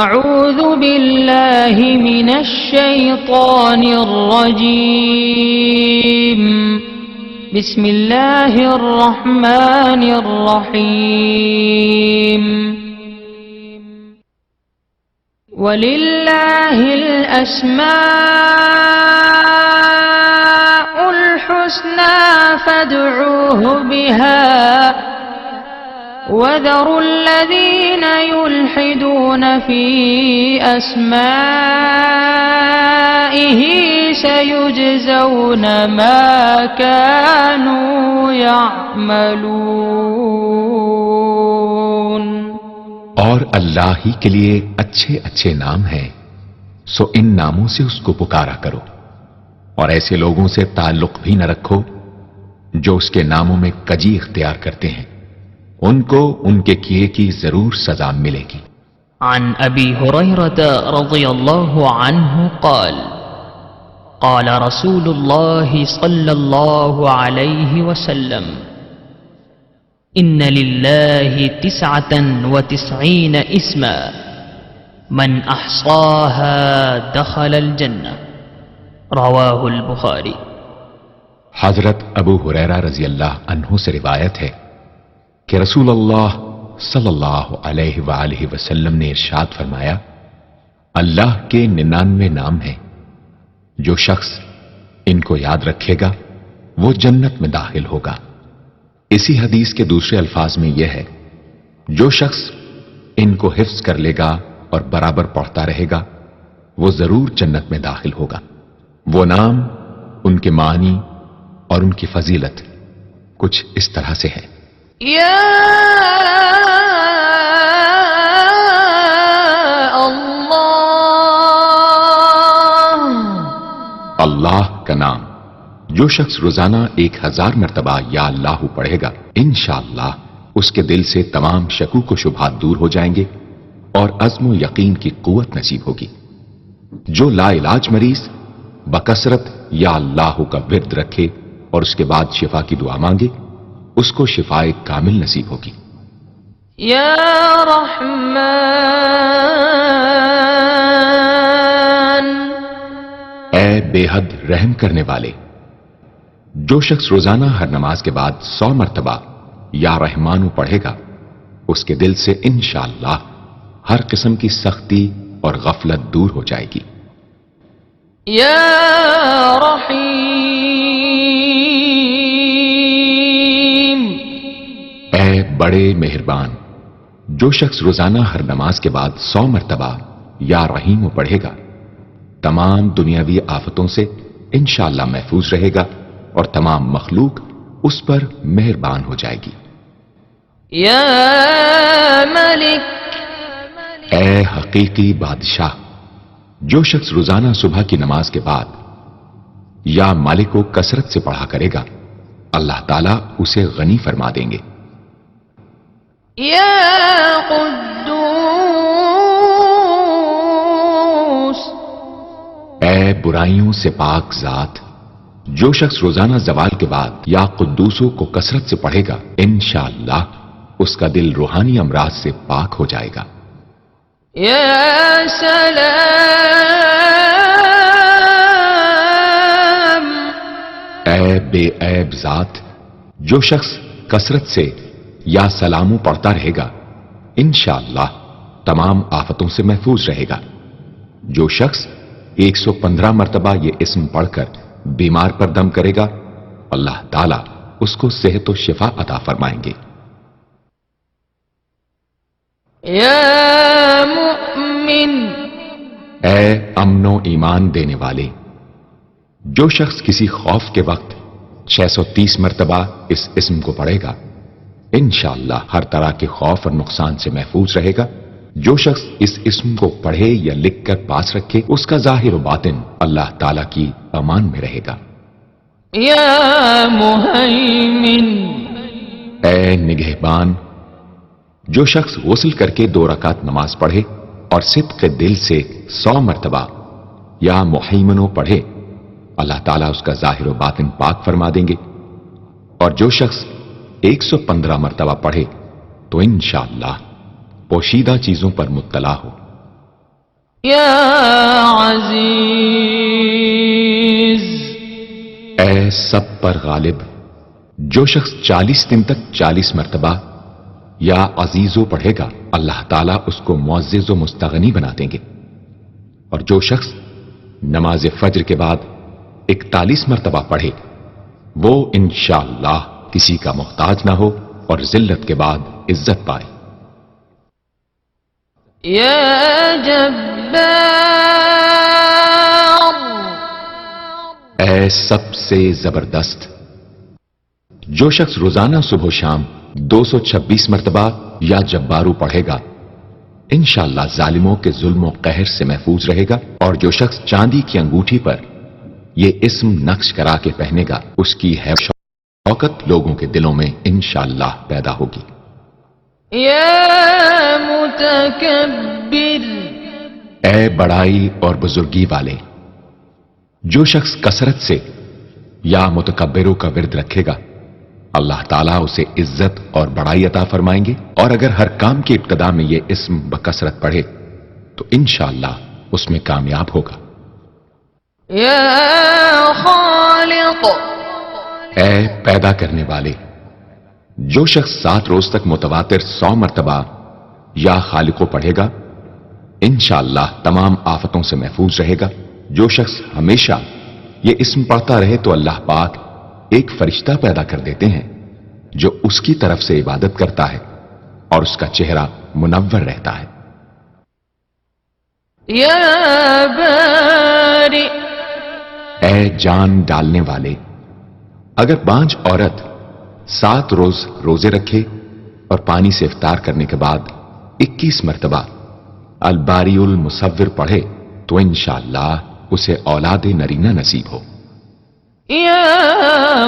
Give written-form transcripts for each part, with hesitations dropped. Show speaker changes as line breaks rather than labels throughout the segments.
أعوذ بالله من الشيطان الرجيم بسم الله الرحمن الرحيم ولله الأسماء الحسنى فادعوه بها وذروا الذين يلحدون في أسمائه سيجزون ما كانوا يعملون۔
اور اللہ ہی کے لیے اچھے اچھے نام ہیں، سو ان ناموں سے اس کو پکارا کرو، اور ایسے لوگوں سے تعلق بھی نہ رکھو جو اس کے ناموں میں کجی اختیار کرتے ہیں، ان کو ان کے کیے کی ضرور سزا ملے گی۔
عن ابی ہریرہ رضی اللہ عنہ قال قال رسول اللہ صلی اللہ علیہ وسلم ان للہ 99 اسما من احصاها دخل الجنہ، رواہ البخاری۔
حضرت ابو ہریرہ رضی اللہ عنہ سے روایت ہے کہ رسول اللہ صلی اللہ علیہ وآلہ وسلم نے ارشاد فرمایا، اللہ کے 99 نام ہیں، جو شخص ان کو یاد رکھے گا وہ جنت میں داخل ہوگا۔ اسی حدیث کے دوسرے الفاظ میں یہ ہے، جو شخص ان کو حفظ کر لے گا اور برابر پڑھتا رہے گا وہ ضرور جنت میں داخل ہوگا۔ وہ نام، ان کے معنی اور ان کی فضیلت کچھ اس طرح سے ہے۔
یا اللہ،
اللہ کا نام جو شخص روزانہ 1000 مرتبہ یا اللہ پڑھے گا، انشاءاللہ اس کے دل سے تمام شکوک و شبہات دور ہو جائیں گے اور عزم و یقین کی قوت نصیب ہوگی۔ جو لا علاج مریض بکثرت یا اللہ کا ورد رکھے اور اس کے بعد شفا کی دعا مانگے، اس کو شفائے کامل نصیب ہوگی۔
یا رحمان،
اے بے حد رحم کرنے والے، جو شخص روزانہ ہر نماز کے بعد 100 مرتبہ یا رحمانو پڑھے گا، اس کے دل سے انشاءاللہ ہر قسم کی سختی اور غفلت دور ہو جائے گی۔
یا رحیم،
اے بڑے مہربان، جو شخص روزانہ ہر نماز کے بعد 100 مرتبہ یا رحیم پڑھے گا، تمام دنیاوی آفتوں سے انشاءاللہ محفوظ رہے گا اور تمام مخلوق اس پر مہربان ہو جائے گی۔
یا ملک،
اے حقیقی بادشاہ، جو شخص روزانہ صبح کی نماز کے بعد یا مالک کو کثرت سے پڑھا کرے گا، اللہ تعالیٰ اسے غنی فرما دیں گے۔
یا قدوس،
اے برائیوں سے پاک ذات، جو شخص روزانہ زوال کے بعد یا قدوسوں کو کثرت سے پڑھے گا، انشاءاللہ اس کا دل روحانی امراض سے پاک ہو جائے گا۔
یا سلام،
اے بے عیب ذات، جو شخص کثرت سے یا سلاموں پڑھتا رہے گا، انشاءاللہ تمام آفتوں سے محفوظ رہے گا۔ جو شخص 115 مرتبہ یہ اسم پڑھ کر بیمار پر دم کرے گا، اللہ تعالیٰ اس کو صحت و شفا عطا فرمائیں گے۔
یا مؤمن،
اے امن و ایمان دینے والے، جو شخص کسی خوف کے وقت 630 مرتبہ اس اسم کو پڑھے گا، انشاءاللہ ہر طرح کے خوف اور نقصان سے محفوظ رہے گا۔ جو شخص اس اسم کو پڑھے یا لکھ کر پاس رکھے، اس کا ظاہر و باطن اللہ تعالیٰ کی امان میں رہے گا۔
یا مہیمن،
اے نگہبان، جو شخص غسل کر کے 2 رکعت نماز پڑھے اور صدق دل سے 100 مرتبہ یا محیمنو پڑھے، اللہ تعالیٰ اس کا ظاہر و باطن پاک فرما دیں گے۔ اور جو شخص 115 مرتبہ پڑھے تو انشاءاللہ پوشیدہ چیزوں پر مطلع ہو،
یا عزیز.
اے سب پر غالب. جو شخص 40 دن تک 40 مرتبہ یا عزیزو پڑھے گا اللہ تعالیٰ اس کو معزز و مستغنی بنا دیں گے. اور جو شخص نماز فجر کے بعد 41 مرتبہ پڑھے وہ انشاءاللہ کسی کا محتاج نہ ہو اور ذلت کے بعد عزت پائے.
یا جبار.
اے سب سے زبردست. جو شخص روزانہ صبح و شام 226 مرتبہ یا جبارو پڑھے گا انشاءاللہ ظالموں کے ظلم و قہر سے محفوظ رہے گا. اور جو شخص چاندی کی انگوٹھی پر یہ اسم نقش کرا کے پہنے گا اس کی شوکت لوگوں کے دلوں میں انشاءاللہ پیدا ہوگی.
یا متکبر.
اے بڑائی اور بزرگی والے. جو شخص کثرت سے یا متکبروں کا ورد رکھے گا اللہ تعالیٰ اسے عزت اور بڑائی عطا فرمائیں گے. اور اگر ہر کام کی ابتدا میں یہ اسم بکثرت پڑھے تو انشاءاللہ اس میں کامیاب ہوگا.
یا خالق.
اے پیدا کرنے والے. جو شخص 7 روز تک متواتر 100 مرتبہ یا خالقو پڑھے گا انشاءاللہ تمام آفتوں سے محفوظ رہے گا. جو شخص ہمیشہ یہ اسم پڑھتا رہے تو اللہ پاک ایک فرشتہ پیدا کر دیتے ہیں جو اس کی طرف سے عبادت کرتا ہے اور اس کا چہرہ منور رہتا ہے.
یا باری.
اے جان ڈالنے والے. اگر بانج عورت 7 روز روزے رکھے اور پانی سے افطار کرنے کے بعد 21 مرتبہ الباری المصور پڑھے تو انشاءاللہ اسے اولاد نرینہ نصیب ہو.
یا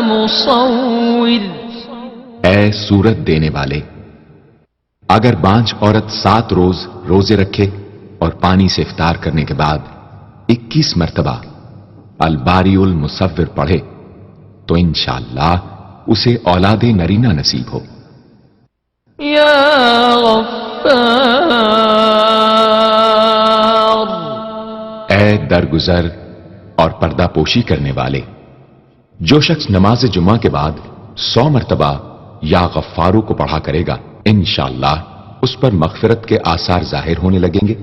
مصور.
اے صورت دینے والے. اگر بانج عورت 7 روز روزے رکھے اور پانی سے افطار کرنے کے بعد 21 مرتبہ الباری المصور پڑھے تو انشاءاللہ اسے اولاد نرینہ نصیب ہو.
یا غفار.
اے درگزر اور پردہ پوشی کرنے والے. جو شخص نماز جمعہ کے بعد 100 مرتبہ یا غفارو کو پڑھا کرے گا انشاءاللہ اس پر مغفرت کے آثار ظاہر ہونے لگیں گے.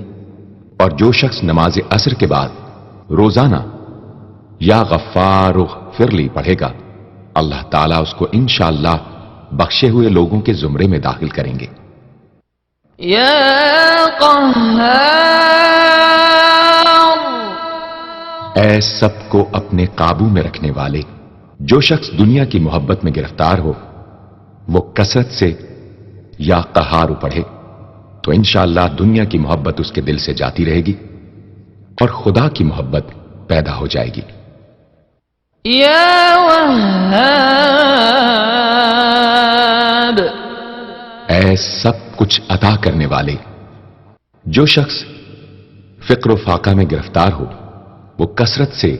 اور جو شخص نماز عصر کے بعد روزانہ یا غفار فرلی پڑھے گا اللہ تعالیٰ اس کو انشاءاللہ بخشے ہوئے لوگوں کے زمرے میں داخل کریں گے.
یا قہار.
اے سب کو اپنے قابو میں رکھنے والے. جو شخص دنیا کی محبت میں گرفتار ہو وہ کثرت سے یا قہار پڑھے تو انشاءاللہ دنیا کی محبت اس کے دل سے جاتی رہے گی اور خدا کی محبت پیدا ہو جائے گی.
یا وہاب.
اے سب کچھ عطا کرنے والے. جو شخص فقر و فاقہ میں گرفتار ہو وہ کثرت سے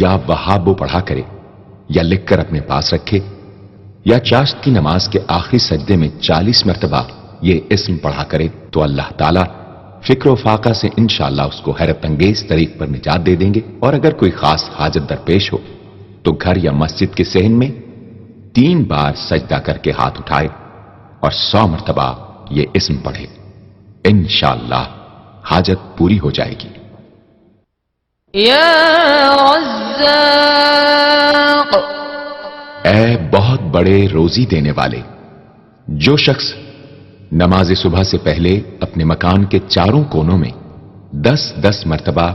یا وہابو پڑھا کرے یا لکھ کر اپنے پاس رکھے یا چاشت کی نماز کے آخری سجدے میں 40 مرتبہ یہ اسم پڑھا کرے تو اللہ تعالیٰ فکر و فاقہ سے انشاءاللہ اس کو حیرت انگیز طریق پر نجات دے دیں گے. اور اگر کوئی خاص حاجت درپیش ہو تو گھر یا مسجد کے صحن میں 3 بار سجدہ کر کے ہاتھ اٹھائے اور 100 مرتبہ یہ اسم پڑھے انشاءاللہ حاجت پوری ہو جائے گی.
یا رزاق.
اے بہت بڑے روزی دینے والے. جو شخص نماز صبح سے پہلے اپنے مکان کے چاروں کونوں میں 10-10 مرتبہ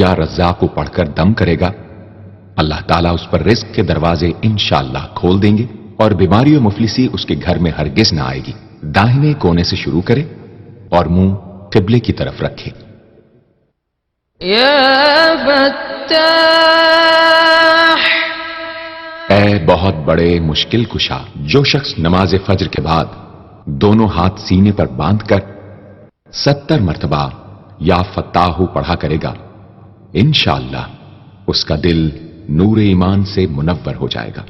یا رزاق کو پڑھ کر دم کرے گا اللہ تعالیٰ اس پر رزق کے دروازے انشاءاللہ کھول دیں گے اور بیماری و مفلسی اس کے گھر میں ہرگز نہ آئے گی. داہنے کونے سے شروع کرے اور منہ قبلے کی طرف رکھے.
یا فتاح.
اے بہت بڑے مشکل کشا. جو شخص نماز فجر کے بعد دونوں ہاتھ سینے پر باندھ کر 70 مرتبہ یا فتاحو پڑھا کرے گا انشاءاللہ اس کا دل نور ایمان سے منور ہو جائے گا.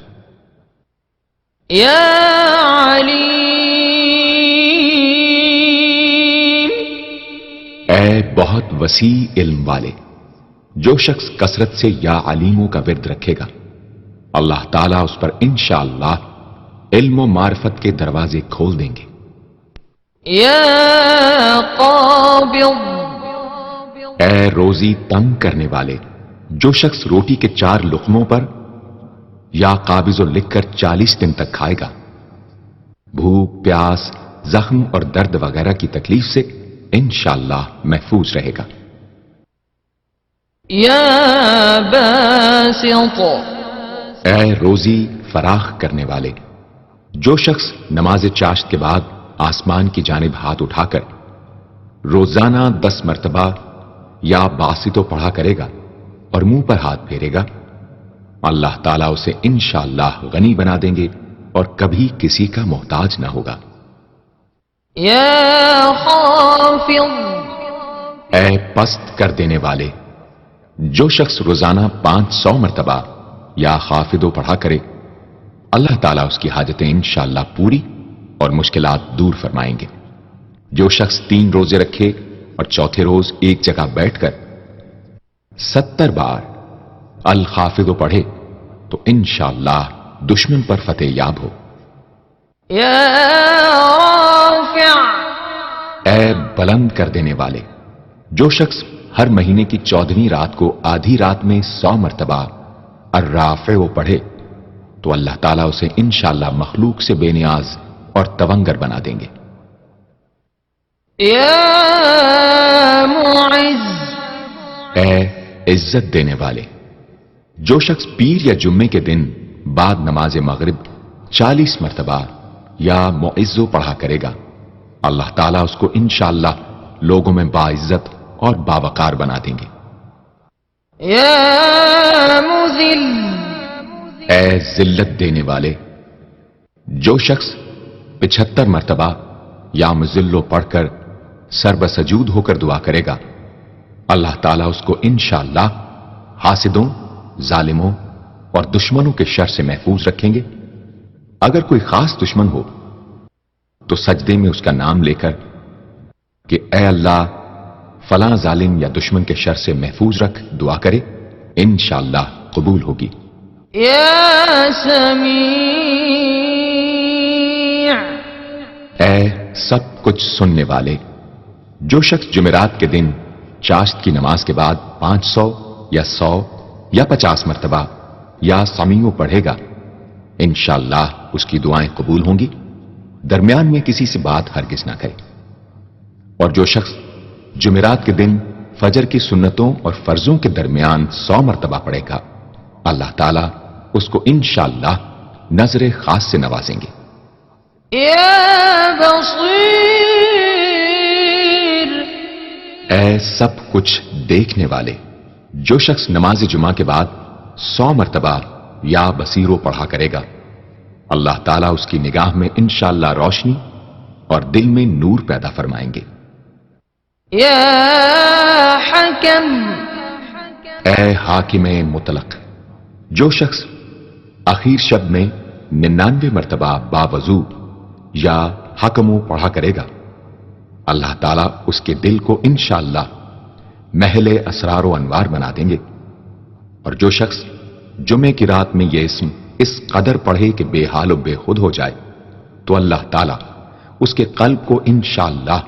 یا علیم.
اے بہت وسیع علم والے، جو شخص کثرت سے یا علیموں کا ورد رکھے گا، اللہ تعالیٰ اس پر انشاءاللہ علم و معرفت کے دروازے کھول دیں گے۔
يا قابض
اے روزی تنگ کرنے والے، جو شخص روٹی کے 4 لقموں پر یا قابض و لکھ کر 40 دن تک کھائے گا، بھوک، پیاس، زخم اور درد وغیرہ کی تکلیف سے انشاءاللہ محفوظ رہے گا۔
يا باسط
اے روزی فراخ کرنے والے، جو شخص نماز چاشت کے بعد آسمان کی جانب ہاتھ اٹھا کر روزانہ 10 مرتبہ یا باسطو پڑھا کرے گا اور منہ پر ہاتھ پھیرے گا، اللہ تعالیٰ اسے انشاءاللہ غنی بنا دیں گے اور کبھی کسی کا محتاج نہ ہوگا۔
يا خافض
اے پست کر دینے والے، جو شخص روزانہ 500 مرتبہ یا خافضو پڑھا کرے، اللہ تعالیٰ اس کی حاجتیں انشاءاللہ پوری اور مشکلات دور فرمائیں گے۔ جو شخص 3 روزے رکھے اور چوتھے روز ایک جگہ بیٹھ کر 70 بار الخافضو پڑھے تو انشاءاللہ دشمن پر فتح یاب ہو۔
يا رافع
اے بلند کر دینے والے، جو شخص ہر مہینے کی 14ویں رات کو آدھی رات میں 100 مرتبہ الرافع پڑھے تو اللہ تعالیٰ اسے انشاءاللہ مخلوق سے بے نیاز اور تونگر بنا دیں گے۔
يا معز
اے عزت دینے والے، جو شخص پیر یا جمعے کے دن بعد نماز مغرب 40 مرتبہ یا معزو پڑھا کرے گا، اللہ تعالیٰ اس کو انشاءاللہ لوگوں میں باعزت اور باوقار بنا دیں گے۔
يا مذل
اے ذلت دینے والے، جو شخص 75 مرتبہ یا مذلو پڑھ کر سر بسجود ہو کر دعا کرے گا، اللہ تعالیٰ اس کو انشاءاللہ حاسدوں، ظالموں اور دشمنوں کے شر سے محفوظ رکھیں گے۔ اگر کوئی خاص دشمن ہو تو سجدے میں اس کا نام لے کر کہ اے اللہ فلاں ظالم یا دشمن کے شر سے محفوظ رکھ دعا کرے، انشاءاللہ قبول ہوگی۔
يا سميع
اے سب کچھ سننے والے، جو شخص جمعرات کے دن چاشت کی نماز کے بعد 500 یا 100 یا 50 مرتبہ یا سمیع پڑھے گا، انشاءاللہ اس کی دعائیں قبول ہوں گی، درمیان میں کسی سے بات ہرگز نہ کرے۔ اور جو شخص جمعرات کے دن فجر کی سنتوں اور فرضوں کے درمیان 100 مرتبہ پڑھے گا، اللہ تعالیٰ اس کو انشاءاللہ نظر خاص سے نوازیں گے۔
يا بصير
اے سب کچھ دیکھنے والے، جو شخص نماز جمعہ کے بعد 100 مرتبہ یا بصیرو پڑھا کرے گا، اللہ تعالیٰ اس کی نگاہ میں انشاءاللہ روشنی اور دل میں نور پیدا فرمائیں گے۔
يا حكم
اے حاکم مطلق، جو شخص آخر شب میں 99 مرتبہ باوضو یا حکمو پڑھا کرے گا، اللہ تعالیٰ اس کے دل کو انشاءاللہ محل اسرار و انوار بنا دیں گے۔ اور جو شخص جمعے کی رات میں یہ اسم اس قدر پڑھے کہ بے حال و بے خود ہو جائے تو اللہ تعالیٰ اس کے قلب کو انشاءاللہ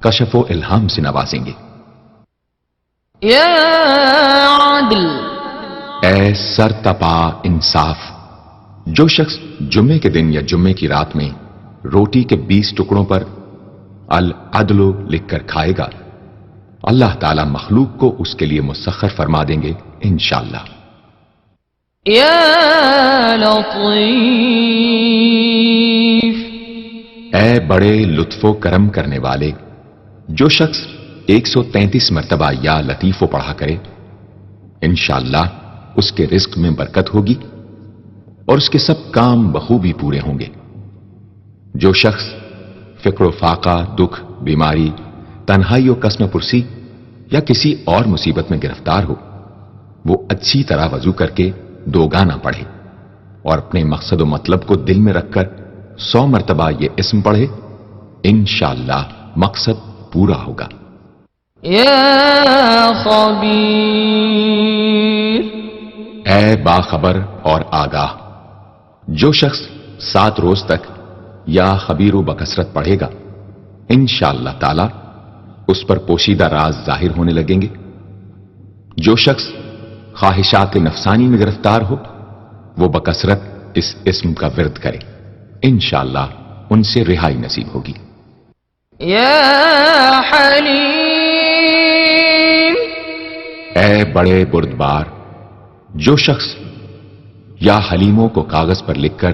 کشف و الہام سے نوازیں گے۔
يا عدل
اے سر تپا انصاف، جو شخص جمعے کے دن یا جمعے کی رات میں روٹی کے 20 ٹکڑوں پر العدل لکھ کر کھائے گا، اللہ تعالیٰ مخلوق کو اس کے لیے مسخر فرما دیں گے انشاءاللہ۔
يا لطيف
اے بڑے لطف و کرم کرنے والے، جو شخص 133 مرتبہ یا لطیفو پڑھا کرے، انشاءاللہ اس کے رزق میں برکت ہوگی اور اس کے سب کام بخوبی پورے ہوں گے۔ جو شخص فقر و فاقہ، دکھ، بیماری، تنہائی و قسم پرسی یا کسی اور مصیبت میں گرفتار ہو، وہ اچھی طرح وضو کر کے 2 گانا پڑھے اور اپنے مقصد و مطلب کو دل میں رکھ کر 100 مرتبہ یہ اسم پڑھے، انشاءاللہ مقصد پورا ہوگا۔
يا خبير
اے باخبر اور آگاہ، جو شخص 7 روز تک یا خبیر و بکثرت پڑھے گا انشاءاللہ تعالی اس پر پوشیدہ راز ظاہر ہونے لگیں گے۔ جو شخص خواہشات نفسانی میں گرفتار ہو وہ بکثرت اس اسم کا ورد کرے، انشاءاللہ ان سے رہائی نصیب ہوگی۔
يا حليم
اے بڑے بردبار، جو شخص یا حلیموں کو کاغذ پر لکھ کر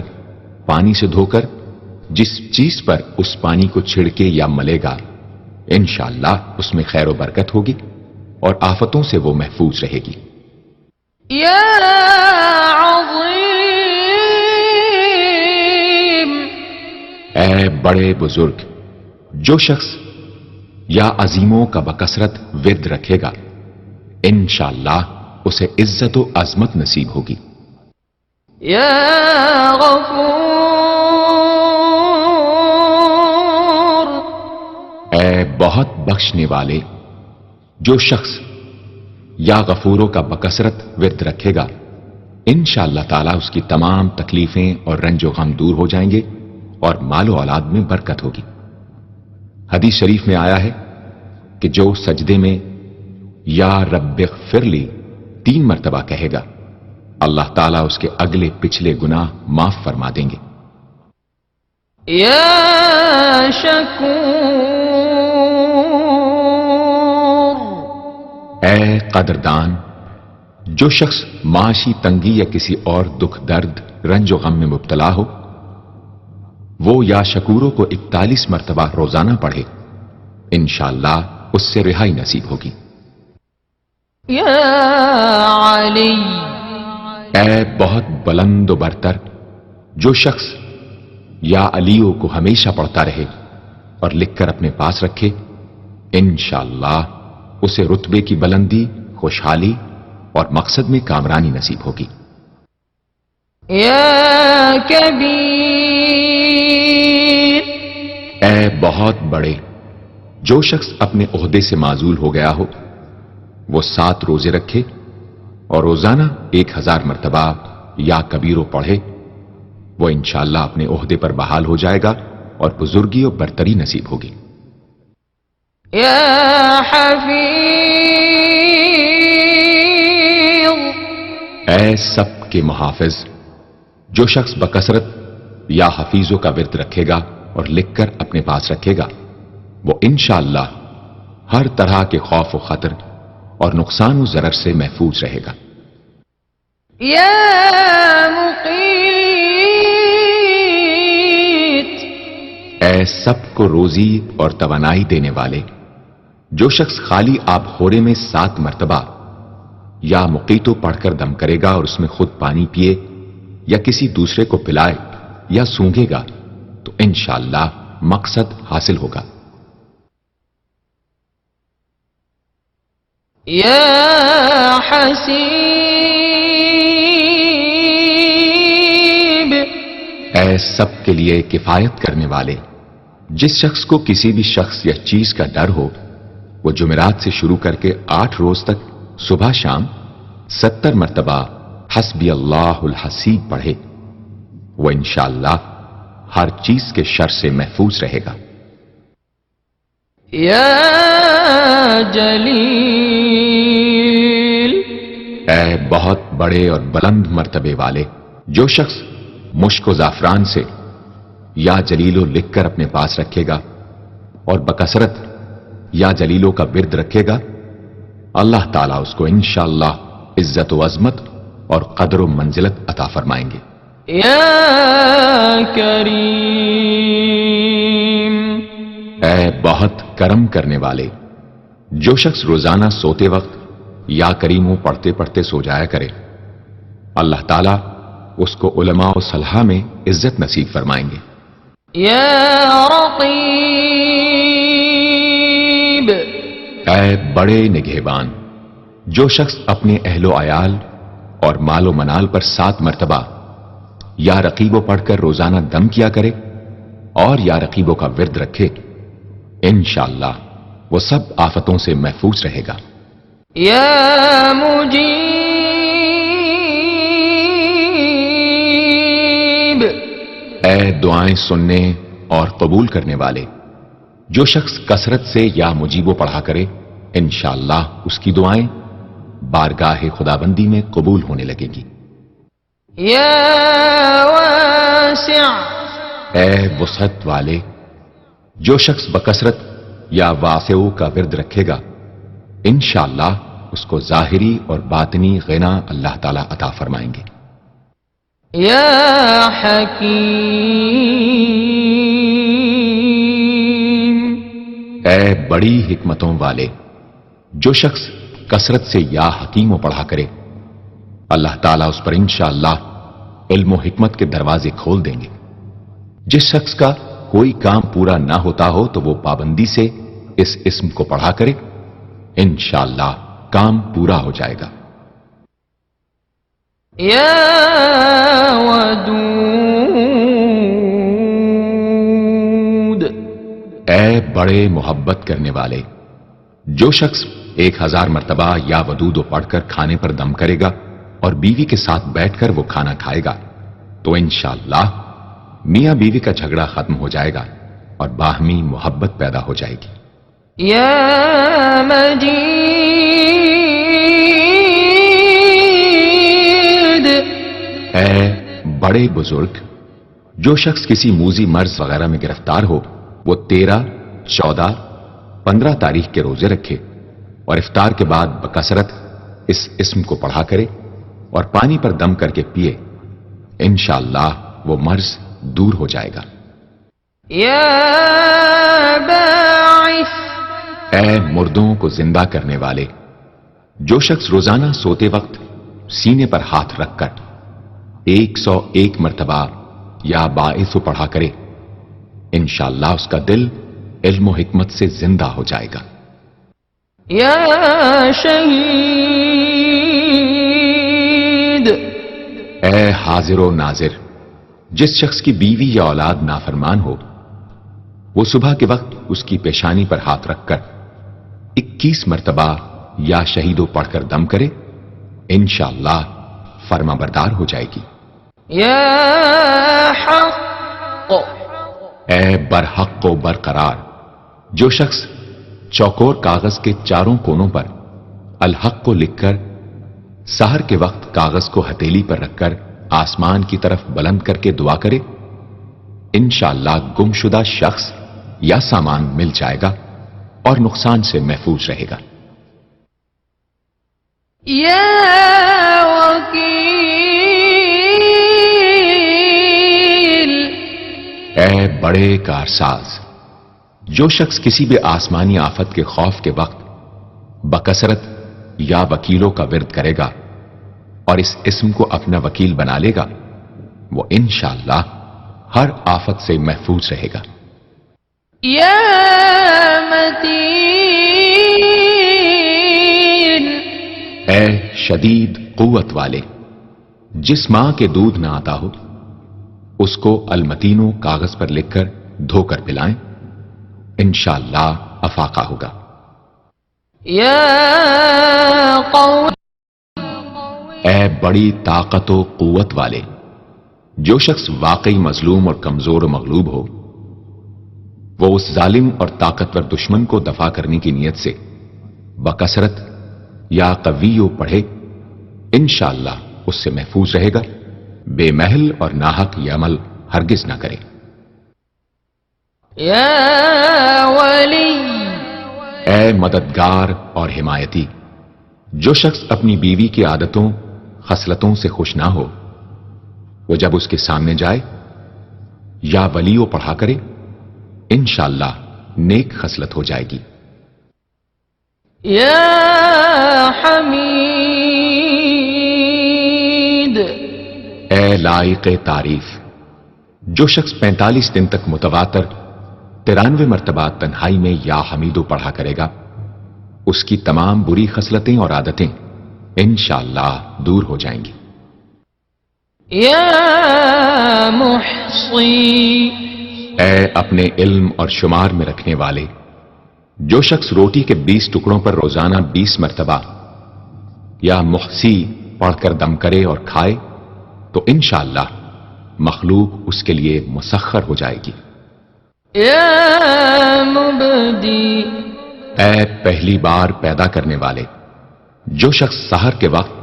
پانی سے دھو کر جس چیز پر اس پانی کو چھڑکے یا ملے گا انشاءاللہ اس میں خیر و برکت ہوگی اور آفتوں سے وہ محفوظ رہے گی۔
يا عظيم
اے بڑے بزرگ، جو شخص یا عظیموں کا بکثرت ورد رکھے گا انشاءاللہ اسے عزت و عظمت نصیب ہوگی۔
يا غفور
اے بہت بخشنے والے، جو شخص یا غفوروں کا بکثرت ورد رکھے گا انشاءاللہ تعالیٰ اس کی تمام تکلیفیں اور رنج و غم دور ہو جائیں گے اور مال و اولاد میں برکت ہوگی۔ حدیث شریف میں آیا ہے کہ جو سجدے میں یا رب اغفر لی 3 مرتبہ کہے گا اللہ تعالیٰ اس کے اگلے پچھلے گناہ معاف فرما دیں گے۔
يا شكور
اے قدردان، جو شخص معاشی تنگی یا کسی اور دکھ درد رنج و غم میں مبتلا ہو وہ یا شکوروں کو 41 مرتبہ روزانہ پڑھے انشاءاللہ اس سے رہائی نصیب ہوگی۔
يا علي
اے بہت بلند و برتر، جو شخص یا علیوں کو ہمیشہ پڑھتا رہے اور لکھ کر اپنے پاس رکھے انشاءاللہ اسے رتبے کی بلندی، خوشحالی اور مقصد میں کامرانی نصیب ہوگی۔
يا كبير
اے بہت بڑے، جو شخص اپنے عہدے سے معزول ہو گیا ہو وہ 7 روزے رکھے اور روزانہ 1000 مرتبہ یا کبیرو پڑھے وہ انشاءاللہ اپنے عہدے پر بحال ہو جائے گا اور بزرگی اور برتری نصیب ہوگی۔
يا حفيظ
اے سب کے محافظ، جو شخص بکثرت یا حفیظوں کا ورد رکھے گا اور لکھ کر اپنے پاس رکھے گا وہ انشاءاللہ ہر طرح کے خوف و خطر اور نقصان و ضرر سے محفوظ رہے گا۔
يا مقيت
اے سب کو روزی اور توانائی دینے والے، جو شخص خالی آب خورے میں 7 مرتبہ یا مقیتو پڑھ کر دم کرے گا اور اس میں خود پانی پیے یا کسی دوسرے کو پلائے یا سونگے گا تو انشاءاللہ مقصد حاصل ہوگا۔
يا حسيب
اے سب کے لیے کفایت کرنے والے، جس شخص کو کسی بھی شخص یا چیز کا ڈر ہو وہ جمعرات سے شروع کر کے 8 روز تک صبح شام 70 مرتبہ حسبی اللہ الحسیب پڑھے وہ انشاءاللہ ہر چیز کے شر سے محفوظ رہے گا۔
يا جليل
اے بہت بڑے اور بلند مرتبے والے، جو شخص مشک و زعفران سے یا جلیلو لکھ کر اپنے پاس رکھے گا اور بکثرت یا جلیلوں کا ورد رکھے گا اللہ تعالیٰ اس کو انشاءاللہ عزت و عظمت اور قدر و منزلت عطا فرمائیں گے۔
يا كريم
اے بہت کرم کرنے والے، جو شخص روزانہ سوتے وقت یا کریموں پڑھتے پڑھتے سو جایا کرے اللہ تعالیٰ اس کو علماء و صلحاء میں عزت نصیب فرمائیں گے۔
يا رقيب
اے بڑے نگہبان، جو شخص اپنے اہل و عیال اور مال و منال پر 7 مرتبہ یا رقیبوں پڑھ کر روزانہ دم کیا کرے اور یا رقیبوں کا ورد رکھے انشاءاللہ وہ سب آفتوں سے محفوظ رہے گا۔
يا مجيب
اے دعائیں سننے اور قبول کرنے والے، جو شخص کثرت سے یا مجیبو پڑھا کرے انشاءاللہ اس کی دعائیں بارگاہ خدابندی میں قبول ہونے لگیں گی۔
يا واسع
اے وسعت والے، جو شخص بکثرت یا واسعو کا ورد رکھے گا انشاءاللہ اس کو ظاہری اور باطنی غنا اللہ تعالی عطا فرمائیں گے۔
يا حكيم
اے بڑی حکمتوں والے، جو شخص کثرت سے یا حکیمو پڑھا کرے اللہ تعالیٰ اس پر انشاءاللہ علم و حکمت کے دروازے کھول دیں گے۔ جس شخص کا کوئی کام پورا نہ ہوتا ہو تو وہ پابندی سے اس اسم کو پڑھا کرے انشاءاللہ کام پورا ہو جائے گا۔
يا ودود
اے بڑے محبت کرنے والے، جو شخص 1000 مرتبہ یا ودود پڑھ کر کھانے پر دم کرے گا اور بیوی کے ساتھ بیٹھ کر وہ کھانا کھائے گا تو انشاءاللہ میاں بیوی کا جھگڑا ختم ہو جائے گا اور باہمی محبت پیدا ہو جائے گی۔
يا مجيد
اے بڑے بزرگ، جو شخص کسی موذی مرض وغیرہ میں گرفتار ہو وہ 13، 14، 15 تاریخ کے روزے رکھے اور افطار کے بعد بکثرت اس اسم کو پڑھا کرے اور پانی پر دم کر کے پیے انشاءاللہ وہ مرض دور ہو جائے گا۔
يا باعث
اے مردوں کو زندہ کرنے والے، جو شخص روزانہ سوتے وقت سینے پر ہاتھ رکھ کر 101 مرتبہ یا باعث پڑھا کرے انشاءاللہ اس کا دل علم و حکمت سے زندہ ہو جائے گا۔
يا شهيد
اے حاضر و ناظر، جس شخص کی بیوی یا اولاد نافرمان ہو وہ صبح کے وقت اس کی پیشانی پر ہاتھ رکھ کر 21 مرتبہ یا شہیدو پڑھ کر دم کرے انشاءاللہ فرما بردار ہو جائے گی۔
يا حق
اے برحق و برقرار، جو شخص چوکور کاغذ کے چاروں کونوں پر الحق کو لکھ کر سحر کے وقت کاغذ کو ہتھیلی پر رکھ کر آسمان کی طرف بلند کر کے دعا کرے انشاءاللہ گمشدہ شخص یا سامان مل جائے گا اور نقصان سے محفوظ رہے گا۔
يا وكيل
اے بڑے کارساز، جو شخص کسی بھی آسمانی آفت کے خوف کے وقت بکثرت یا وکیلوں کا ورد کرے گا اور اس اسم کو اپنا وکیل بنا لے گا وہ انشاءاللہ ہر آفت سے محفوظ رہے گا۔
يا متين
اے شدید قوت والے، جس ماں کے دودھ نہ آتا ہو اس کو المتینو کاغذ پر لکھ کر دھو کر پلائیں انشاءاللہ افاقہ ہوگا۔
يا قوي
اے بڑی طاقت و قوت والے، جو شخص واقعی مظلوم اور کمزور و مغلوب ہو وہ اس ظالم اور طاقتور دشمن کو دفاع کرنے کی نیت سے بکثرت یا قویو پڑھے انشاءاللہ اس سے محفوظ رہے گا، بے محل اور ناحق یہ عمل ہرگز نہ کرے۔
يا ولي
اے مددگار اور حمایتی، جو شخص اپنی بیوی کی عادتوں خصلتوں سے خوش نہ ہو وہ جب اس کے سامنے جائے یا ولیو پڑھا کرے انشاءاللہ نیک خصلت ہو جائے گی۔
يا حميد
اے لائق تعریف، جو شخص 45 دن تک متواتر 93 مرتبہ تنہائی میں یا حمیدو پڑھا کرے گا اس کی تمام بری خصلتیں اور عادتیں انشاءاللہ دور ہو جائیں گی۔
يا محصي
اے اپنے علم اور شمار میں رکھنے والے، جو شخص روٹی کے 20 ٹکڑوں پر روزانہ 20 مرتبہ یا محسی پڑھ کر دم کرے اور کھائے تو انشاءاللہ مخلوق اس کے لیے مسخر ہو جائے گی۔
یا مبدی،
اے پہلی بار پیدا کرنے والے، جو شخص سحر کے وقت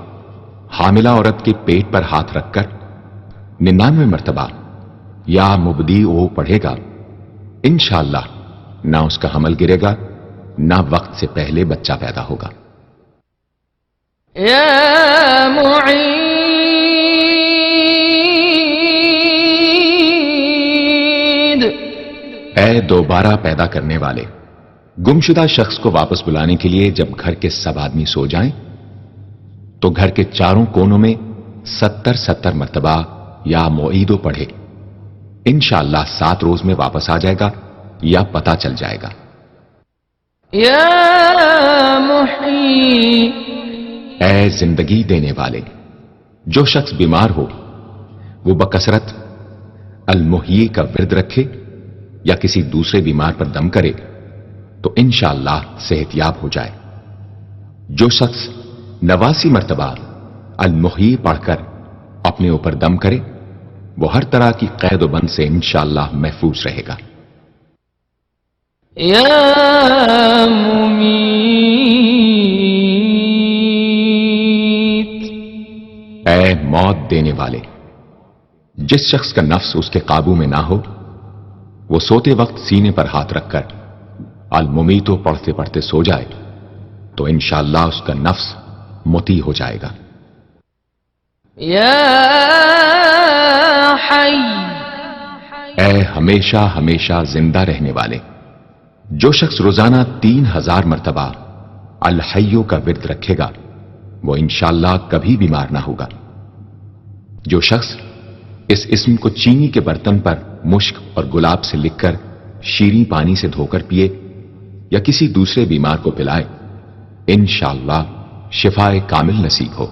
حاملہ عورت کے پیٹ پر ہاتھ رکھ کر 99 مرتبہ یا مبدی او پڑھے گا، انشاءاللہ نہ اس کا حمل گرے گا نہ وقت سے پہلے بچہ پیدا ہوگا۔
یا معید،
اے دوبارہ پیدا کرنے والے، گمشدہ شخص کو واپس بلانے کے لیے جب گھر کے سب آدمی سو جائیں تو گھر کے چاروں کونوں میں 70 مرتبہ یا معیدو پڑھے، انشاءاللہ 7 روز میں واپس آ جائے گا یا پتہ چل جائے گا۔
یا محیی،
اے زندگی دینے والے، جو شخص بیمار ہو وہ بکثرت المحیی کا ورد رکھے یا کسی دوسرے بیمار پر دم کرے تو انشاءاللہ صحت یاب ہو جائے۔ جو شخص 89 مرتبہ المحیی پڑھ کر اپنے اوپر دم کرے وہ ہر طرح کی قید و بند سے انشاءاللہ محفوظ رہے گا۔
یا ممیت،
اے موت دینے والے، جس شخص کا نفس اس کے قابو میں نہ ہو وہ سوتے وقت سینے پر ہاتھ رکھ کر الممیتو پڑھتے پڑھتے سو جائے تو انشاءاللہ اس کا نفس مطیع ہو جائے گا۔
یا حی،
اے ہمیشہ ہمیشہ زندہ رہنے والے، جو شخص روزانہ 3000 مرتبہ الحیو کا ورد رکھے گا وہ انشاءاللہ کبھی بیمار نہ ہوگا۔ جو شخص اس اسم کو چینی کے برتن پر مشک اور گلاب سے لکھ کر شیریں پانی سے دھو کر پیے یا کسی دوسرے بیمار کو پلائے انشاءاللہ شفائے کامل نصیب ہو۔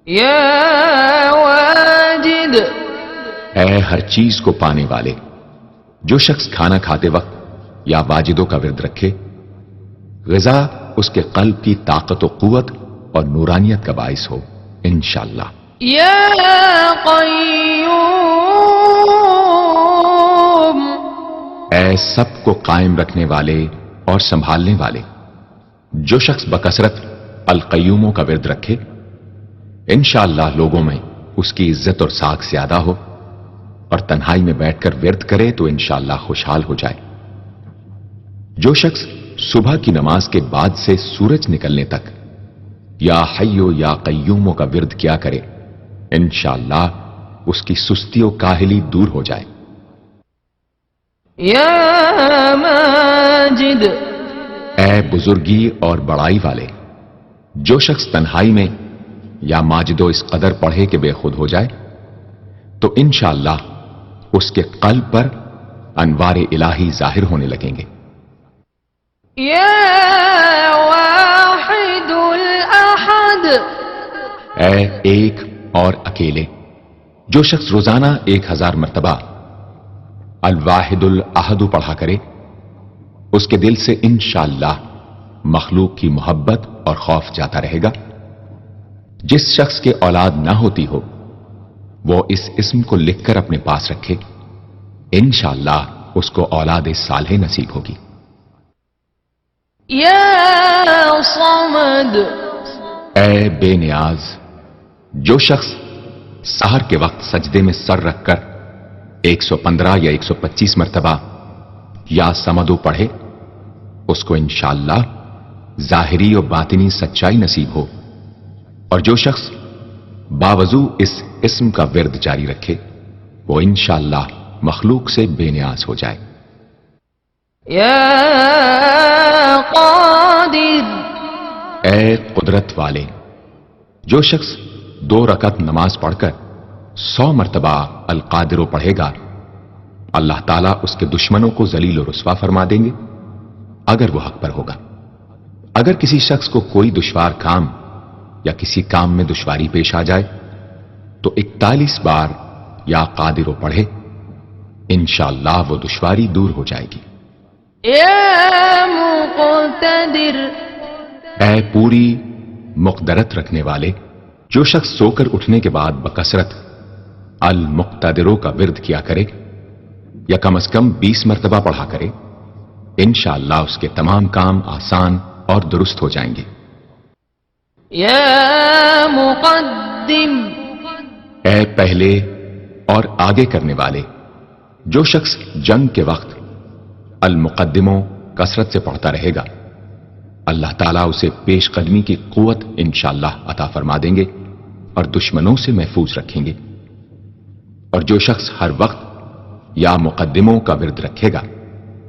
یا واجد،
اے ہر چیز کو پانے والے، جو شخص کھانا کھاتے وقت یا واجدوں کا ورد رکھے غذا اس کے قلب کی طاقت و قوت اور نورانیت کا باعث ہو انشاءاللہ۔
یا قیوم،
اے سب کو قائم رکھنے والے اور سنبھالنے والے، جو شخص بکثرت القیوموں کا ورد رکھے انشاءاللہ لوگوں میں اس کی عزت اور ساکھ زیادہ ہو اور تنہائی میں بیٹھ کر ورد کرے تو انشاءاللہ خوشحال ہو جائے۔ جو شخص صبح کی نماز کے بعد سے سورج نکلنے تک یا حیو یا قیوموں کا ورد کیا کرے انشاءاللہ اس کی سستی و کاہلی دور ہو جائے۔
یا ماجد،
اے بزرگی اور بڑائی والے، جو شخص تنہائی میں یا ماجدو اس قدر پڑھے کہ بے خود ہو جائے تو انشاءاللہ اس کے قلب پر انوار الہی ظاہر ہونے لگیں گے۔
یا واحد الاحد،
اے ایک اور اکیلے، جو شخص روزانہ 1000 مرتبہ الواحد الاحد پڑھا کرے اس کے دل سے انشاءاللہ مخلوق کی محبت اور خوف جاتا رہے گا۔ جس شخص کے اولاد نہ ہوتی ہو وہ اس اسم کو لکھ کر اپنے پاس رکھے انشاءاللہ اس کو اولاد صالح نصیب ہوگی۔
یا صمد،
اے بے نیاز، جو شخص سحر کے وقت سجدے میں سر رکھ کر 115 یا 125 مرتبہ یا سمدو پڑھے اس کو انشاءاللہ ظاہری و باطنی سچائی نصیب ہو، اور جو شخص باوضو اس اسم کا ورد جاری رکھے وہ انشاءاللہ مخلوق سے بے نیاز ہو جائے۔
یا قادر،
اے قدرت والے، جو شخص 2 رکعت نماز پڑھ کر 100 مرتبہ القادر پڑھے گا اللہ تعالیٰ اس کے دشمنوں کو ذلیل و رسوا فرما دیں گے اگر وہ حق پر ہوگا۔ اگر کسی شخص کو کوئی دشوار کام یا کسی کام میں دشواری پیش آ جائے تو 41 بار یا قادر پڑھے انشاءاللہ وہ دشواری دور ہو جائے گی۔
يا مقتدر
اے پوری مقدرت رکھنے والے، جو شخص سو کر اٹھنے کے بعد بکثرت المقتدروں کا ورد کیا کرے یا کم از کم 20 مرتبہ پڑھا کرے، انشاءاللہ اس کے تمام کام آسان اور درست ہو جائیں گے۔
يا مقدم
اے پہلے اور آگے کرنے والے، جو شخص جنگ کے وقت المقدموں کثرت سے پڑھتا رہے گا، اللہ تعالیٰ اسے پیش قدمی کی قوت انشاءاللہ عطا فرما دیں گے اور دشمنوں سے محفوظ رکھیں گے۔ اور جو شخص ہر وقت یا مقدموں کا ورد رکھے گا،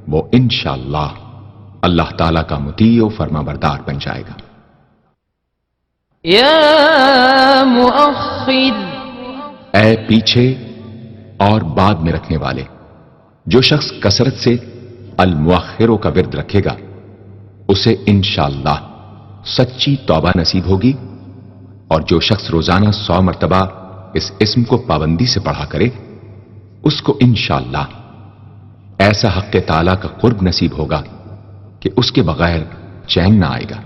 وہ انشاءاللہ اللہ تعالیٰ کا مطیع و فرما بردار بن جائے گا۔
يا مؤخر
اے پیچھے اور بعد میں رکھنے والے، جو شخص کثرت سے المؤخروں کا ورد رکھے گا، اسے انشاءاللہ سچی توبہ نصیب ہوگی، اور جو شخص روزانہ 100 مرتبہ اس اسم کو پابندی سے پڑھا کرے، اس کو انشاءاللہ ایسا حق تعالیٰ کا قرب نصیب ہوگا کہ اس کے بغیر چین نہ آئے گا۔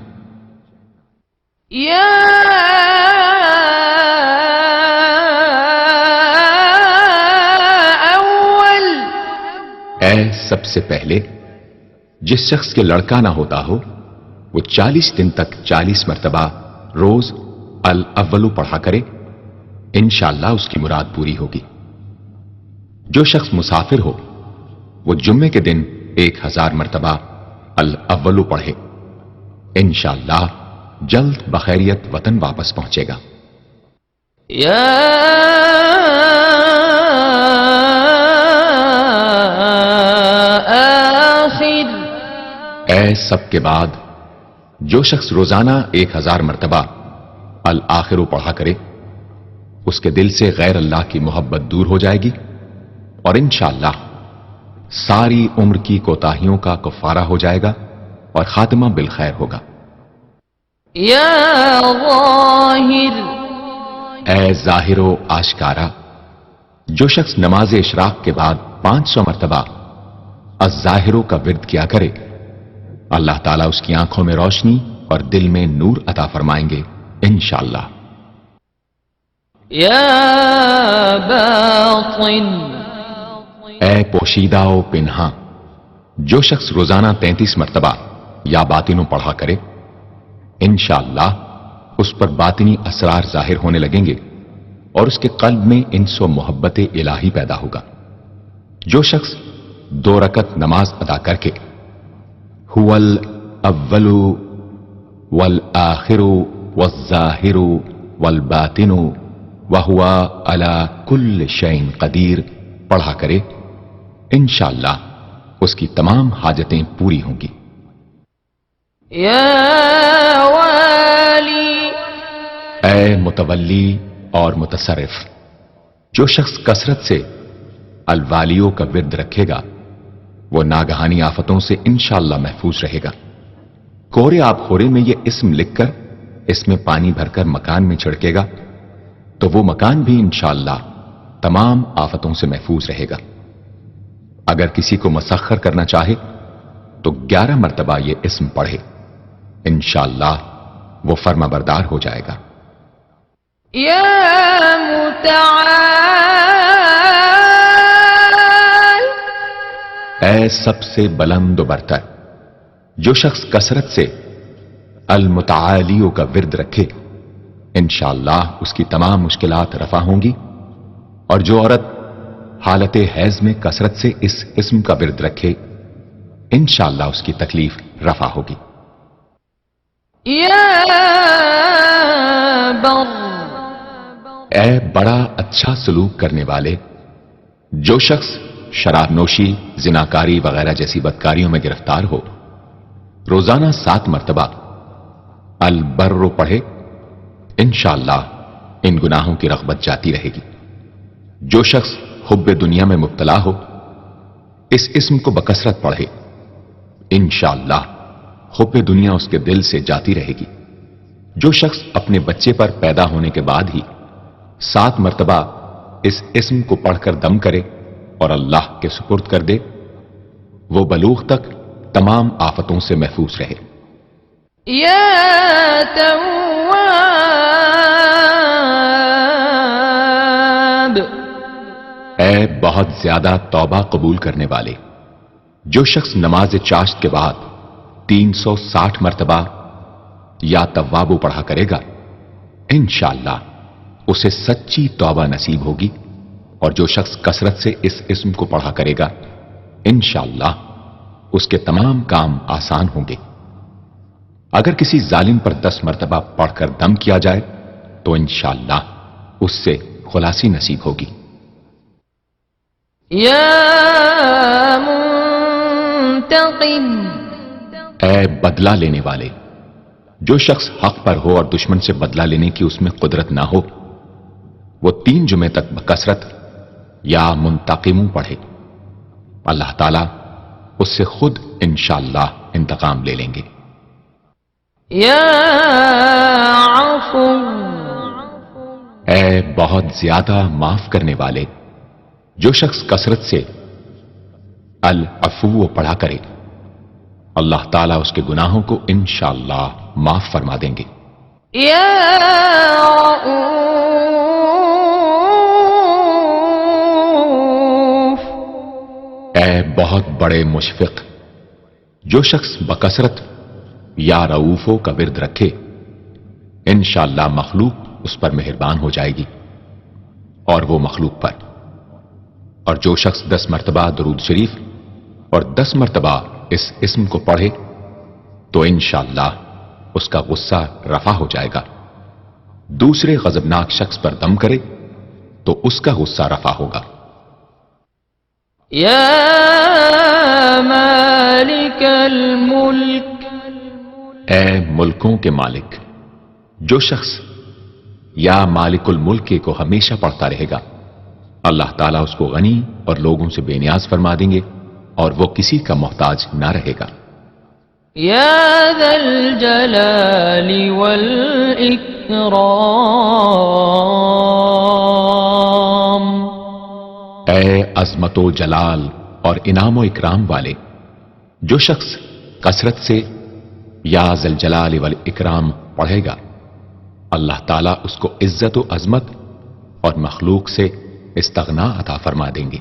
يا أول
اے سب سے پہلے، جس شخص کے لڑکا نہ ہوتا ہو، وہ 40 دن تک 40 مرتبہ روز الاولو پڑھا کرے، انشاءاللہ اس کی مراد پوری ہوگی۔ جو شخص مسافر ہو، وہ جمعے کے دن 1000 مرتبہ الاولو پڑھے، انشاءاللہ جلد بخیریت وطن واپس پہنچے گا۔
يا آخر
اے سب کے بعد، جو شخص روزانہ 1000 مرتبہ الآخرو پڑھا کرے، اس کے دل سے غیر اللہ کی محبت دور ہو جائے گی، اور انشاءاللہ ساری عمر کی کوتاہیوں کا کفارہ ہو جائے گا اور خاتمہ بالخیر ہوگا۔
يا ظاہر
اے ظاہر و آشکارا، جو شخص نماز اشراق کے بعد 500 مرتبہ الظاہروں کا ورد کیا کرے، اللہ تعالیٰ اس کی آنکھوں میں روشنی اور دل میں نور عطا فرمائیں گے انشاءاللہ۔
يا باطن
اے پوشیدہ و پنہاں، جو شخص روزانہ 33 مرتبہ یا باطنوں پڑھا کرے، انشاءاللہ اس پر باطنی اسرار ظاہر ہونے لگیں گے اور اس کے قلب میں انس و محبت الہی پیدا ہوگا۔ جو شخص 2 رکعت نماز ادا کر کے هو الاول والآخر والظاہر والباطن وهو على كل شيء قدیر پڑھا کرے، انشاءاللہ اس کی تمام حاجتیں پوری ہوں گی۔
يا والی
اے متولی اور متصرف، جو شخص کثرت سے الوالیوں کا ورد رکھے گا، وہ ناگہانی آفتوں سے انشاءاللہ محفوظ رہے گا۔ کورے آب خورے میں یہ اسم لکھ کر اس میں پانی بھر کر مکان میں چھڑکے گا تو وہ مکان بھی انشاءاللہ تمام آفتوں سے محفوظ رہے گا۔ اگر کسی کو مسخر کرنا چاہے تو 11 مرتبہ یہ اسم پڑھے، انشاءاللہ وہ فرما بردار ہو جائے گا۔
یا متعال
اے سب سے بلند و برتر، جو شخص کثرت سے المتعالیوں کا ورد رکھے، انشاءاللہ اس کی تمام مشکلات رفع ہوں گی، اور جو عورت حالت حیض میں کثرت سے اس اسم کا ورد رکھے، انشاءاللہ اس کی تکلیف رفع ہوگی۔
یا بر
اے بڑا اچھا سلوک کرنے والے، جو شخص شراب نوشی، زناکاری وغیرہ جیسی بدکاریوں میں گرفتار ہو، روزانہ 7 مرتبہ البر پڑھے، انشاءاللہ ان گناہوں کی رغبت جاتی رہے گی۔ جو شخص حب دنیا میں مبتلا ہو، اس اسم کو بکثرت پڑھے، انشاءاللہ حب دنیا اس کے دل سے جاتی رہے گی۔ جو شخص اپنے بچے پر پیدا ہونے کے بعد ہی 7 مرتبہ اس اسم کو پڑھ کر دم کرے اور اللہ کے سپرد کر دے، وہ بلوغ تک تمام آفتوں سے محفوظ رہے۔
یا تواب،
اے بہت زیادہ توبہ قبول کرنے والے، جو شخص نماز چاشت کے بعد 360 مرتبہ یا توابو پڑھا کرے گا، انشاءاللہ اسے سچی توبہ نصیب ہوگی، اور جو شخص کثرت سے اس اسم کو پڑھا کرے گا، انشاءاللہ اس کے تمام کام آسان ہوں گے۔ اگر کسی ظالم پر 10 مرتبہ پڑھ کر دم کیا جائے تو انشاءاللہ اس سے خلاصی نصیب ہوگی۔
یا منتقم،
اے بدلہ لینے والے، جو شخص حق پر ہو اور دشمن سے بدلہ لینے کی اس میں قدرت نہ ہو، وہ 3 جمعے تک بکثرت یا منتقموں پڑھے، اللہ تعالیٰ اس سے خود انشاءاللہ انتقام لے لیں گے۔
یا عفو،
اے بہت زیادہ معاف کرنے والے، جو شخص کثرت سے العفو پڑھا کرے، اللہ تعالیٰ اس کے گناہوں کو انشاءاللہ معاف فرما دیں گے۔
یا رؤوف،
اے بہت بڑے مشفق، جو شخص بکثرت یا رؤوفوں کا ورد رکھے، انشاءاللہ مخلوق اس پر مہربان ہو جائے گی، اور وہ مخلوق پر۔ اور جو شخص 10 مرتبہ درود شریف اور 10 مرتبہ اس اسم کو پڑھے تو انشاءاللہ اس کا غصہ رفع ہو جائے گا۔ دوسرے غضبناک شخص پر دم کرے تو اس کا غصہ رفع ہوگا۔
یا مالک الملک،
اے ملکوں کے مالک، جو شخص یا مالک الملک کو ہمیشہ پڑھتا رہے گا، اللہ تعالیٰ اس کو غنی اور لوگوں سے بے نیاز فرما دیں گے، اور وہ کسی کا محتاج نہ رہے گا۔
یا ذا الجلال والاکرام،
اے عظمت و جلال اور انعام و اکرام والے، جو شخص کثرت سے یا ذا الجلال والاکرام پڑھے گا، اللہ تعالیٰ اس کو عزت و عظمت اور مخلوق سے استغنا عطا فرما دیں گے۔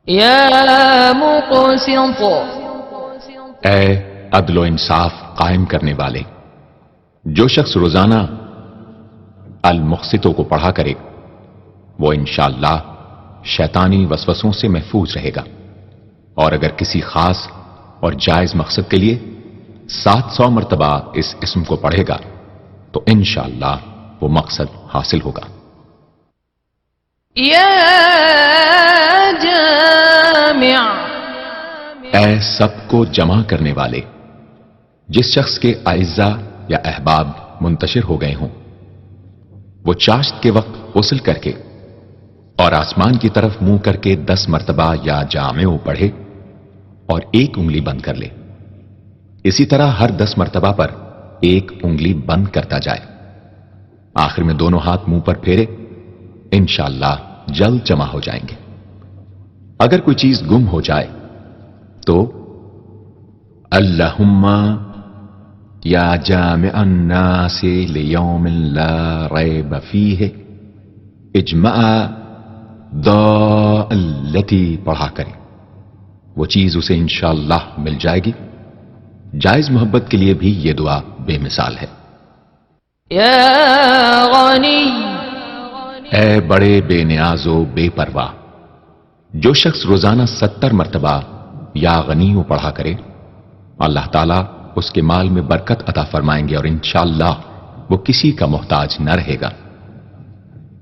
یا مقسط،
اے عدل و انصاف قائم کرنے والے، جو شخص روزانہ المقسطوں کو پڑھا کرے، وہ انشاءاللہ شیطانی وسوسوں سے محفوظ رہے گا، اور اگر کسی خاص اور جائز مقصد کے لیے 700 مرتبہ اس اسم کو پڑھے گا تو انشاءاللہ وہ مقصد حاصل ہوگا۔
یا جامع،
اے سب کو جمع کرنے والے، جس شخص کے اعزا یا احباب منتشر ہو گئے ہوں، وہ چاشت کے وقت غسل کر کے اور آسمان کی طرف منہ کر کے 10 مرتبہ یا جامع پڑھے اور 1 انگلی بند کر لے۔ اسی طرح ہر 10 مرتبہ پر 1 انگلی بند کرتا جائے، آخر میں دونوں ہاتھ منہ پر پھیرے، انشاءاللہ جلد جمع ہو جائیں گے۔ اگر کوئی چیز گم ہو جائے تو اللہم یا جامع الناس لیوم لا ریب فیہ اجمع التی پڑھا کرے، وہ چیز اسے انشاءاللہ مل جائے گی۔ جائز محبت کے لیے بھی یہ دعا بے مثال ہے۔
یا غنی،
اے بڑے بے نیاز و بے پرواہ، جو شخص روزانہ 70 مرتبہ یا غنی پڑھا کرے، اللہ تعالیٰ اس کے مال میں برکت عطا فرمائیں گے، اور انشاءاللہ وہ کسی کا محتاج نہ رہے گا۔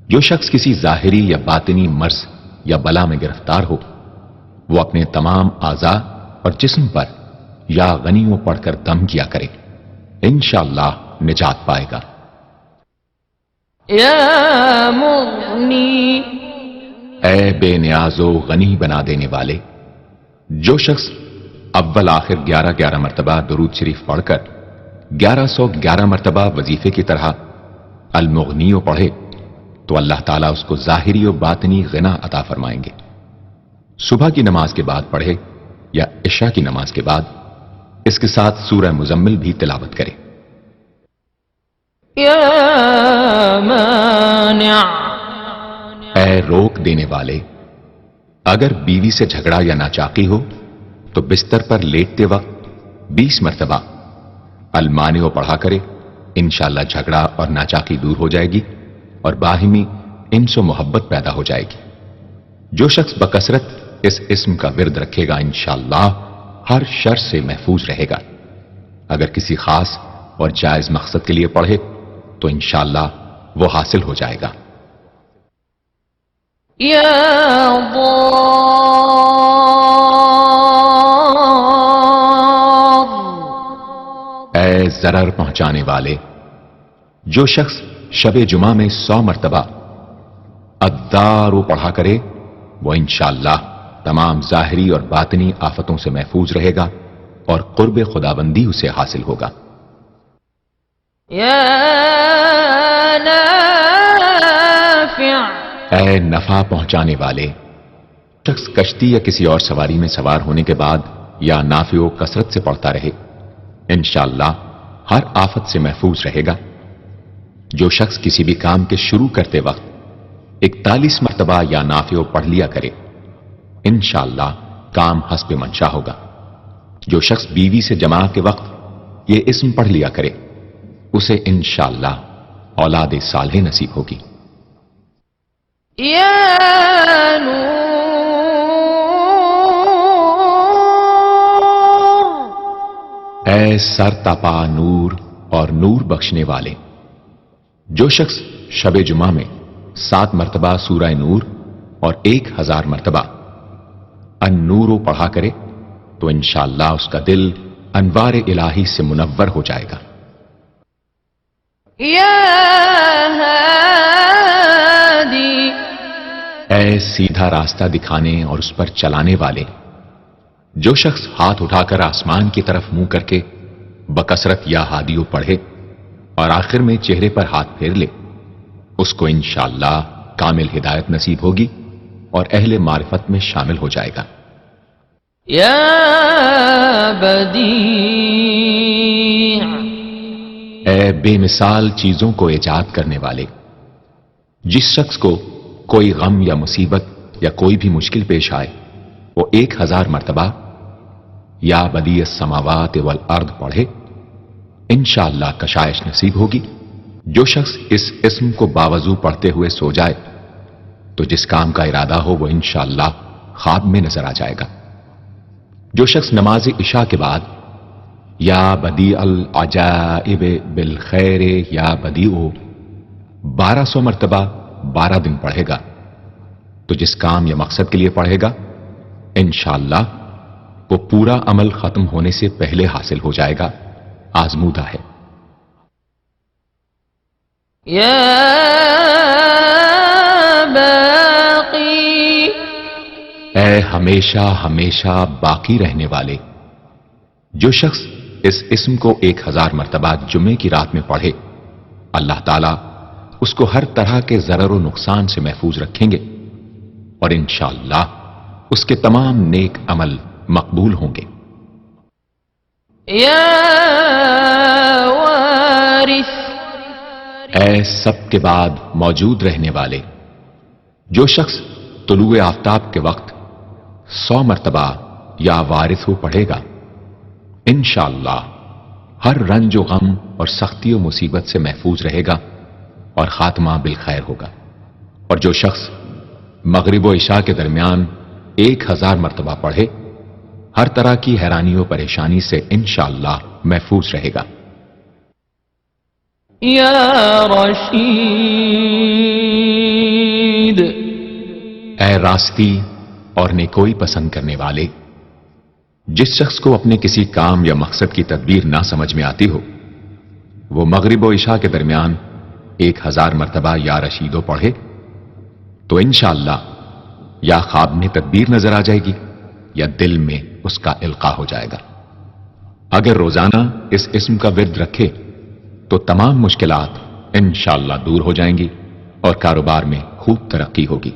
جو شخص کسی ظاہری یا باطنی مرض یا بلا میں گرفتار ہو، وہ اپنے تمام اعضاء اور جسم پر یا غنیوں پڑھ کر دم کیا کرے، انشاءاللہ نجات پائے گا۔
یا مغنی،
اے بے نیاز و غنی بنا دینے والے، جو شخص اول آخر 11 مرتبہ درود شریف پڑھ کر 1111 مرتبہ وظیفے کی طرح المغنی پڑھے تو اللہ تعالیٰ اس کو ظاہری و باطنی غنا عطا فرمائیں گے۔ صبح کی نماز کے بعد پڑھے یا عشاء کی نماز کے بعد اس کے ساتھ سورہ مزمل بھی تلاوت کرے۔
یا مانع
اے روک دینے والے، اگر بیوی سے جھگڑا یا ناچاقی ہو تو بستر پر لیٹتے وقت 20 مرتبہ المانع پڑھا کرے، انشاءاللہ جھگڑا اور ناچاقی دور ہو جائے گی اور باہمی انس و محبت پیدا ہو جائے گی۔ جو شخص بکثرت اس اسم کا ورد رکھے گا انشاءاللہ ہر شر سے محفوظ رہے گا۔ اگر کسی خاص اور جائز مقصد کے لیے پڑھے تو انشاءاللہ وہ حاصل ہو جائے گا۔
یا ضار
اے ضرر پہنچانے والے، جو شخص شب جمعہ میں 100 مرتبہ الدار پڑھا کرے وہ انشاءاللہ تمام ظاہری اور باطنی آفتوں سے محفوظ رہے گا اور قرب خداوندی اسے حاصل ہوگا۔
یا نافع
اے نفع پہنچانے والے، شخص کشتی یا کسی اور سواری میں سوار ہونے کے بعد یا نافع و کثرت سے پڑھتا رہے انشاءاللہ ہر آفت سے محفوظ رہے گا۔ جو شخص کسی بھی کام کے شروع کرتے وقت 41 مرتبہ یا نافع پڑھ لیا کرے انشاءاللہ کام حسب منشا ہوگا۔ جو شخص بیوی سے جماع کے وقت یہ اسم پڑھ لیا کرے اسے انشاءاللہ اولاد صالح نصیب ہوگی۔
یا نور
اے سر تپا نور اور نور بخشنے والے، جو شخص شب جمعہ میں 7 مرتبہ سورہ نور اور 1000 مرتبہ النور پڑھا کرے تو انشاءاللہ اس کا دل انوار الہی سے منور ہو جائے گا۔
یا ہادی
اے سیدھا راستہ دکھانے اور اس پر چلانے والے، جو شخص ہاتھ اٹھا کر آسمان کی طرف منہ کر کے بکثرت یا ہادیو پڑھے اور آخر میں چہرے پر ہاتھ پھیر لے اس کو انشاءاللہ کامل ہدایت نصیب ہوگی اور اہل معرفت میں شامل ہو جائے گا۔
یا بدیع
اے بے مثال چیزوں کو ایجاد کرنے والے، جس شخص کو کوئی غم یا مصیبت یا کوئی بھی مشکل پیش آئے وہ 1000 مرتبہ یا بدیع السماوات والارض پڑھے انشاءاللہ کشائش نصیب ہوگی۔ جو شخص اس اسم کو باوضو پڑھتے ہوئے سو جائے تو جس کام کا ارادہ ہو وہ انشاءاللہ خواب میں نظر آ جائے گا۔ جو شخص نماز عشاء کے بعد یا بدیع العجائب بالخیر یا بدیع 1200 مرتبہ 12 دن پڑھے گا تو جس کام یا مقصد کے لیے پڑھے گا انشاءاللہ وہ پورا عمل ختم ہونے سے پہلے حاصل ہو جائے گا، آزمودہ ہے۔
یا باقی
اے ہمیشہ ہمیشہ باقی رہنے والے، جو شخص اس اسم کو 1000 مرتبہ جمعے کی رات میں پڑھے اللہ تعالیٰ اس کو ہر طرح کے ضرر و نقصان سے محفوظ رکھیں گے اور انشاءاللہ اس کے تمام نیک عمل مقبول ہوں گے۔
یا وارث
اے سب کے بعد موجود رہنے والے، جو شخص طلوع آفتاب کے وقت 100 مرتبہ یا وارث پڑھے گا انشاءاللہ ہر رنج و غم اور سختی و مصیبت سے محفوظ رہے گا اور خاتمہ بالخیر ہوگا۔ اور جو شخص مغرب و عشاء کے درمیان 1000 مرتبہ پڑھے ہر طرح کی حیرانی و پریشانی سے انشاءاللہ محفوظ رہے گا۔
یا رشید
اے راستی اور نیکوئی پسند کرنے والے، جس شخص کو اپنے کسی کام یا مقصد کی تدبیر نہ سمجھ میں آتی ہو وہ مغرب و عشاء کے درمیان 1000 مرتبہ یا رشیدو پڑھے تو انشاءاللہ یا خواب میں تدبیر نظر آ جائے گی یا دل میں اس کا القاء ہو جائے گا۔ اگر روزانہ اس اسم کا ورد رکھے تو تمام مشکلات انشاءاللہ دور ہو جائیں گی اور کاروبار میں خوب ترقی ہوگی۔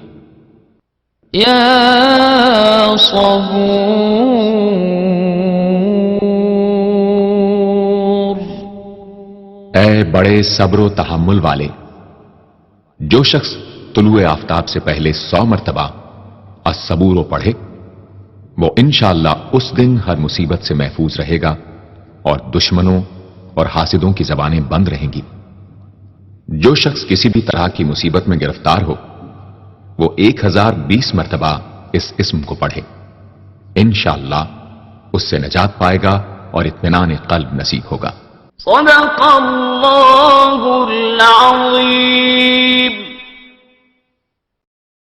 يا صبور
اے بڑے صبر و تحمل والے، جو شخص طلوع آفتاب سے پہلے 100 مرتبہ الصبور پڑھے وہ انشاءاللہ اس دن ہر مصیبت سے محفوظ رہے گا اور دشمنوں اور حاسدوں کی زبانیں بند رہیں گی۔ جو شخص کسی بھی طرح کی مصیبت میں گرفتار ہو وہ 1020 مرتبہ اس اسم کو پڑھے، انشاءاللہ اس سے نجات پائے گا اور اطمینان قلب نصیب ہوگا۔
صدق اللہ العظیم۔